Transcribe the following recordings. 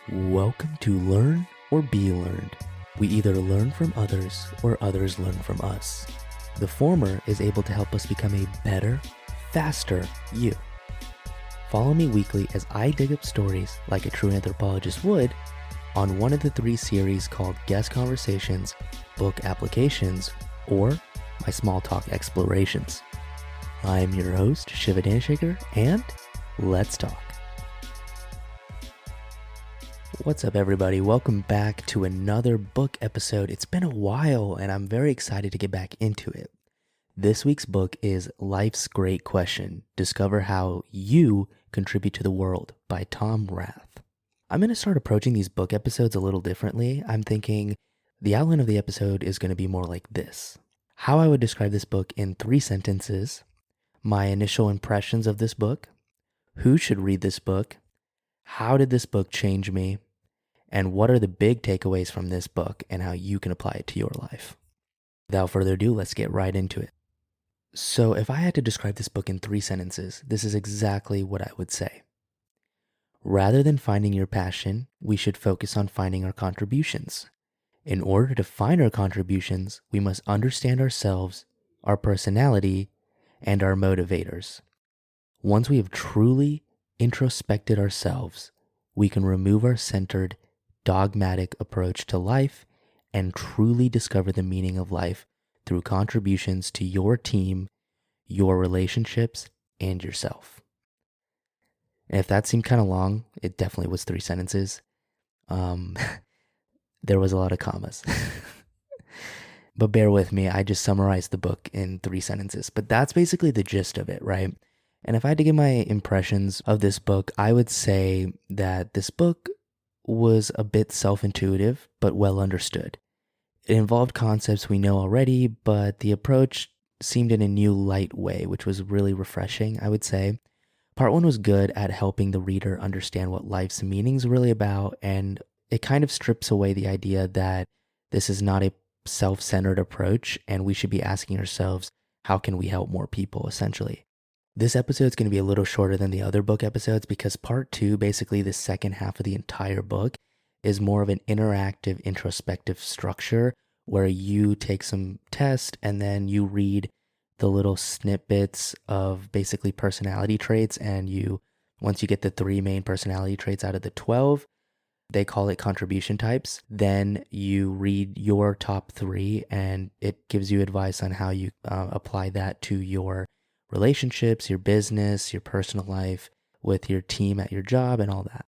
Welcome to Learn or Be Learned. We either learn from others or others learn from us. The former is able to help us become a better, faster you. Follow me weekly as I dig up stories like a true anthropologist would on one of the three series called Guest Conversations, Book Applications, or my Small Talk Explorations. I'm your host, Shiva Danshaker, and let's talk. What's up, everybody? Welcome back to another book episode. It's been a while, and I'm very excited to get back into it. This week's book is Life's Great Question: Discover How You Contribute to the World by Tom Rath. I'm going to start approaching these book episodes a little differently. I'm thinking the outline of the episode is going to be more like this. How I would describe this book in 3 sentences, my initial impressions of this book, who should read this book, how did this book change me, and what are the big takeaways from this book and how you can apply it to your life. Without further ado, let's get right into it. So if I had to describe this book in 3 sentences, this is exactly what I would say. Rather than finding your passion, we should focus on finding our contributions. In order to find our contributions, we must understand ourselves, our personality, and our motivators. Once we have truly introspected ourselves, we can remove our centered, dogmatic approach to life and truly discover the meaning of life through contributions to your team, your relationships, and yourself. And if that seemed kind of long, it definitely was 3 sentences. There was a lot of commas. But bear with me, I just summarized the book in 3 sentences. But that's basically the gist of it, right? And if I had to give my impressions of this book, I would say that this book was a bit self-intuitive, but well understood. It involved concepts we know already, but the approach seemed in a new light way, which was really refreshing, I would say. Part 1 was good at helping the reader understand what life's meaning is really about, and it kind of strips away the idea that this is not a self-centered approach, and we should be asking ourselves, how can we help more people, essentially? This episode is going to be a little shorter than the other book episodes because part 2, basically the second half of the entire book, is more of an interactive, introspective structure where you take some tests and then you read the little snippets of basically personality traits, and once you get the 3 main personality traits out of the 12, they call it contribution types. Then you read your top 3 and it gives you advice on how you apply that to your relationships, your business, your personal life, with your team at your job and all that.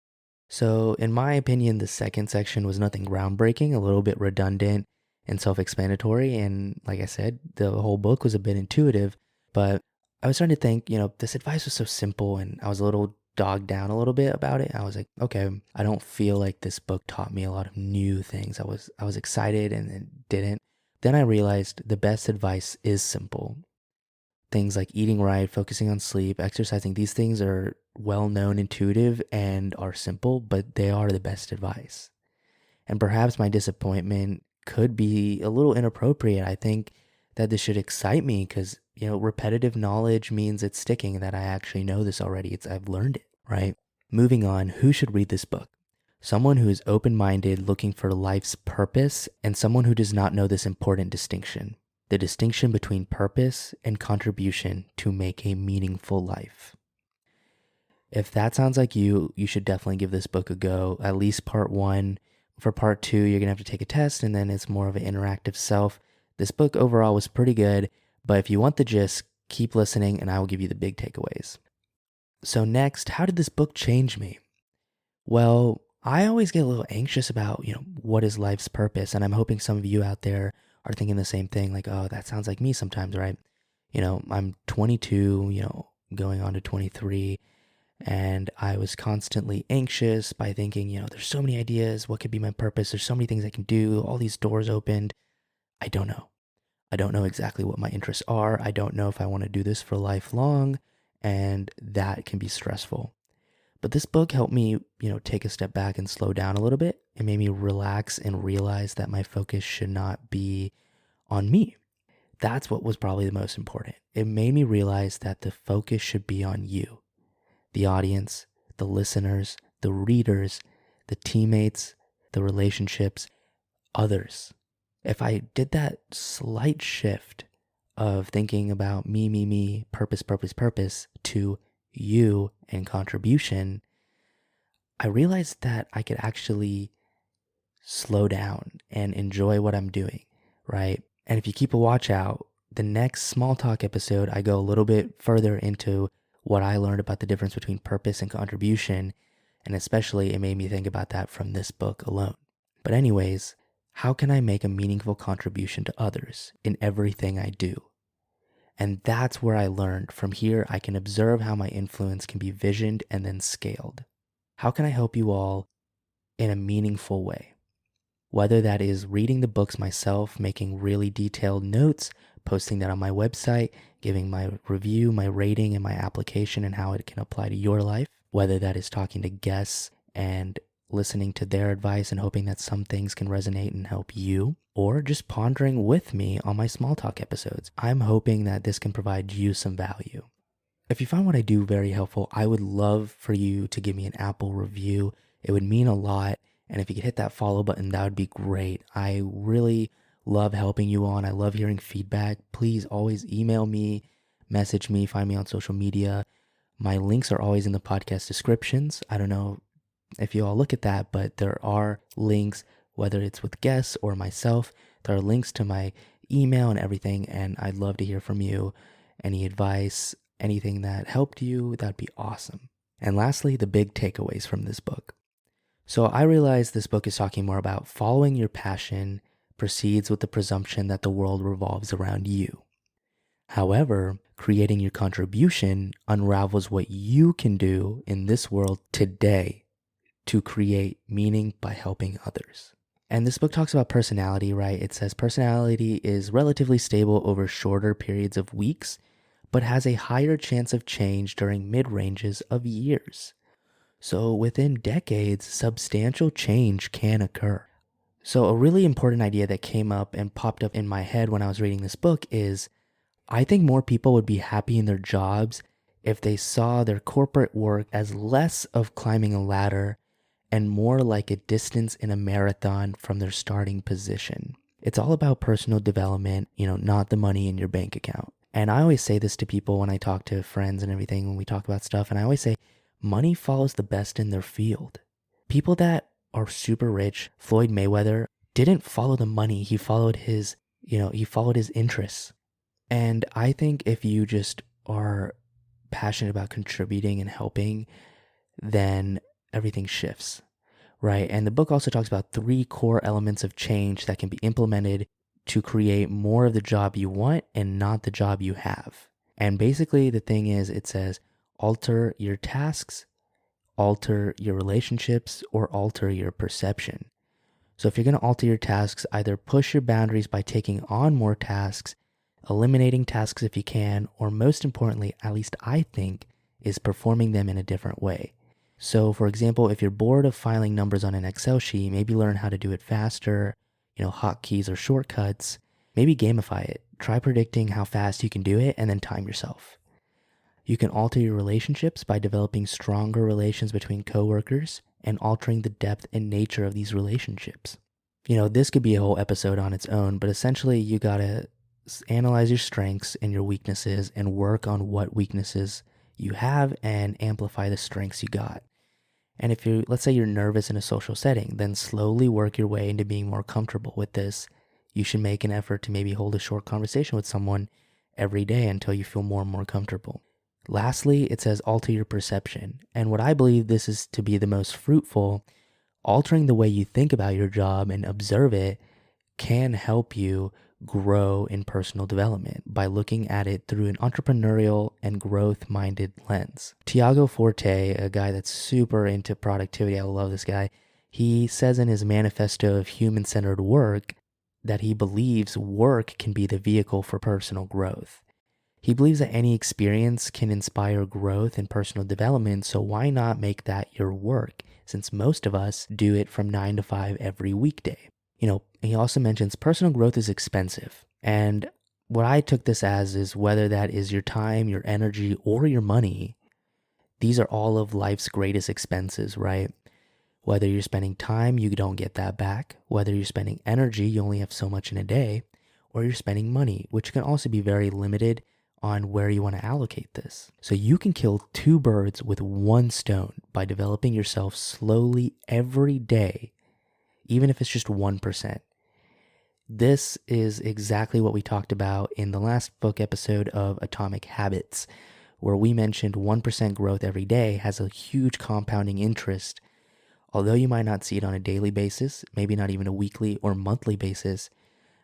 So in my opinion, the second section was nothing groundbreaking, a little bit redundant and self-explanatory. And like I said, the whole book was a bit intuitive, but I was starting to think, this advice was so simple, and I was a little dogged down a little bit about it. I was like, okay, I don't feel like this book taught me a lot of new things. I was excited and it didn't. Then I realized the best advice is simple. Things like eating right, focusing on sleep, exercising, these things are well-known, intuitive, and are simple, but they are the best advice. And perhaps my disappointment could be a little inappropriate. I think that this should excite me because, repetitive knowledge means it's sticking, that I actually know this already. I've learned it, right? Moving on, who should read this book? Someone who is open-minded, looking for life's purpose, and someone who does not know this important distinction. The distinction between purpose and contribution to make a meaningful life. If that sounds like you should definitely give this book a go, at least part 1. For part 2, you're going to have to take a test, and then it's more of an interactive self. This book overall was pretty good, but if you want the gist, keep listening and I will give you the big takeaways. So next, how did this book change me? Well, I always get a little anxious about, what is life's purpose? And I'm hoping some of you out there are thinking the same thing, like, oh, that sounds like me sometimes, right? I'm 22, going on to 23, and I was constantly anxious by thinking, there's so many ideas. What could be my purpose? There's so many things I can do. All these doors opened. I don't know. I don't know exactly what my interests are. I don't know if I want to do this for lifelong, and that can be stressful. But this book helped me, take a step back and slow down a little bit. It made me relax and realize that my focus should not be on me. That's what was probably the most important. It made me realize that the focus should be on you, the audience, the listeners, the readers, the teammates, the relationships, others. If I did that slight shift of thinking about me, purpose, to you and contribution, I realized that I could actually slow down and enjoy what I'm doing, right? And if you keep a watch out, the next small talk episode, I go a little bit further into what I learned about the difference between purpose and contribution. And especially it made me think about that from this book alone. But anyways, how can I make a meaningful contribution to others in everything I do? And that's where I learned. From here, I can observe how my influence can be visioned and then scaled. How can I help you all in a meaningful way? Whether that is reading the books myself, making really detailed notes, posting that on my website, giving my review, my rating, and my application and how it can apply to your life. Whether that is talking to guests and listening to their advice and hoping that some things can resonate and help you, or just pondering with me on my small talk episodes. I'm hoping that this can provide you some value. If you find what I do very helpful, I would love for you to give me an Apple review. It would mean a lot. And if you could hit that follow button, that would be great. I really love helping you on. I love hearing feedback. Please always email me, message me, find me on social media. My links are always in the podcast descriptions. I don't know if you all look at that, but there are links, whether it's with guests or myself. There are links to my email and everything, and I'd love to hear from you. Any advice, anything that helped you, that'd be awesome. And lastly, the big takeaways from this book. So I realize this book is talking more about following your passion proceeds with the presumption that the world revolves around you. However, creating your contribution unravels what you can do in this world today to create meaning by helping others. And this book talks about personality, right? It says personality is relatively stable over shorter periods of weeks, but has a higher chance of change during mid-ranges of years. So within decades, substantial change can occur. So a really important idea that came up and popped up in my head when I was reading this book is, I think more people would be happy in their jobs if they saw their corporate work as less of climbing a ladder and more like a distance in a marathon from their starting position. It's all about personal development, not the money in your bank account. And I always say this to people when I talk to friends and everything, when we talk about stuff, and I always say, money follows the best in their field. People that are super rich, Floyd Mayweather, didn't follow the money. He followed his interests. And I think if you just are passionate about contributing and helping, then everything shifts, right? And the book also talks about 3 core elements of change that can be implemented to create more of the job you want and not the job you have. And basically the thing is, it says, alter your tasks, alter your relationships, or alter your perception. So if you're going to alter your tasks, either push your boundaries by taking on more tasks, eliminating tasks if you can, or most importantly, at least I think, is performing them in a different way. So for example, if you're bored of filing numbers on an Excel sheet, maybe learn how to do it faster, hotkeys or shortcuts. Maybe gamify it. Try predicting how fast you can do it and then time yourself. You can alter your relationships by developing stronger relations between coworkers and altering the depth and nature of these relationships. This could be a whole episode on its own, but essentially you gotta analyze your strengths and your weaknesses and work on what weaknesses you have and amplify the strengths you got. And if let's say you're nervous in a social setting, then slowly work your way into being more comfortable with this. You should make an effort to maybe hold a short conversation with someone every day until you feel more and more comfortable. Lastly, it says alter your perception. And what I believe this is to be the most fruitful, altering the way you think about your job and observe it can help you grow in personal development by looking at it through an entrepreneurial and growth-minded lens. Tiago Forte, a guy that's super into productivity, I love this guy, he says in his manifesto of human-centered work that he believes work can be the vehicle for personal growth. He believes that any experience can inspire growth and personal development, so why not make that your work, since most of us do it from 9 to 5 every weekday. He also mentions personal growth is expensive. And what I took this as is whether that is your time, your energy, or your money, these are all of life's greatest expenses, right? Whether you're spending time, you don't get that back. Whether you're spending energy, you only have so much in a day. Or you're spending money, which can also be very limited on where you want to allocate this. So you can kill two birds with one stone by developing yourself slowly every day, even if it's just 1%. This is exactly what we talked about in the last book episode of Atomic Habits, where we mentioned 1% growth every day has a huge compounding interest. Although you might not see it on a daily basis, maybe not even a weekly or monthly basis,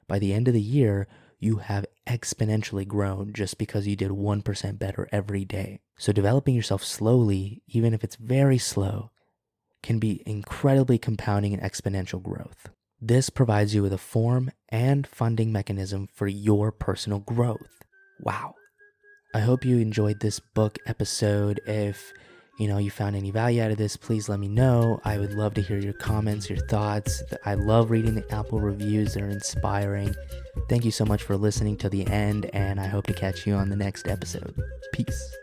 by the end of the year, you have exponentially grown just because you did 1% better every day. So developing yourself slowly, even if it's very slow, can be incredibly compounding and exponential growth. This provides you with a form and funding mechanism for your personal growth. Wow. I hope you enjoyed this book episode. If you found any value out of this, please let me know. I would love to hear your comments, your thoughts. I love reading the Apple reviews. They're inspiring. Thank you so much for listening to the end, and I hope to catch you on the next episode. Peace.